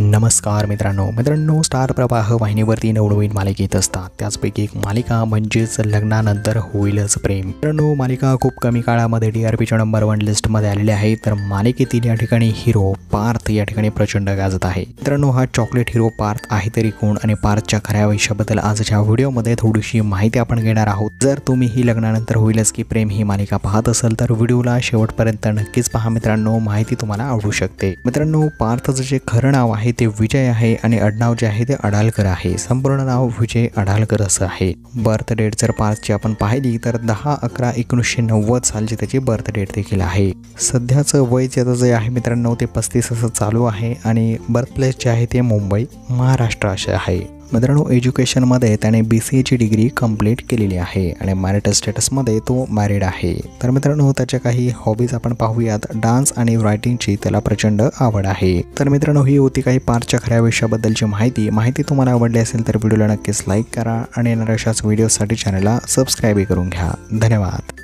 नमस्कार मित्रांनो, स्टार प्रवाह वाहिनीवरती नवनवीन मालिका येत असतात। त्याचपैकी एक मालिका म्हणजेच लग्नानंतर होईलच प्रेम। मित्रांनो, मालिका खूप कमी काळामध्ये टीआरपीच्या नंबर 1 लिस्टमध्ये आलेली आहे। तर मालिकेतील या ठिकाणी हिरो पार्थ या ठिकाणी प्रचंड गाजत आहे। मित्रांनो, हा चॉकलेट हिरो पार्थ आहे तरी कोण आणि पार्थच्या खऱ्या आयुष्याबद्दल आजच्या व्हिडिओमध्ये थोडीशी माहिती आपण घेणार आहोत। जर तुम्ही ही लग्नानंतर होईलच की प्रेम ही मालिका पाहत असाल तर व्हिडिओला शेवटपर्यंत नक्कीच पहा मित्रांनो, माहिती तुम्हाला आवडू शकते। मित्रांनो, पार्थचं जे खरं नाव आहे ते विजय आहे आणि आडनाव जे आहे ते अडालकर आहे। संपूर्ण नाव विजय अडालकर असं आहे। बर्थ डेट जर पार्थची आपण पाहिली तर 10/11/1990 सालची त्याची बर्थ डेट देखील आहे। सध्याचं वय जे आहे मित्रांनो ते 35 असं चालू आहे आणि बर्थ प्लेस जे आहे ते मुंबई महाराष्ट्र असे आहे। मित्रांनो, एज्युकेशनमध्ये त्याने BCA ची डिग्री कंप्लीट केलेली आहे आणि मॅरिटल स्टेटसमध्ये तो मॅरिड आहे। तर मित्रांनो, त्याच्या काही हॉबीज आपण पाहूयात। डान्स आणि रायटिंगची त्याला प्रचंड आवड आहे। तर मित्रांनो, ही होती काही पार्थच्या खऱ्या आयुष्याबद्दलची माहिती तुम्हाला आवडली असेल तर व्हिडिओला नक्कीच लाईक करा आणि येणाऱ्या अशाच व्हिडिओसाठी चॅनलला सबस्क्राईब करून घ्या। धन्यवाद।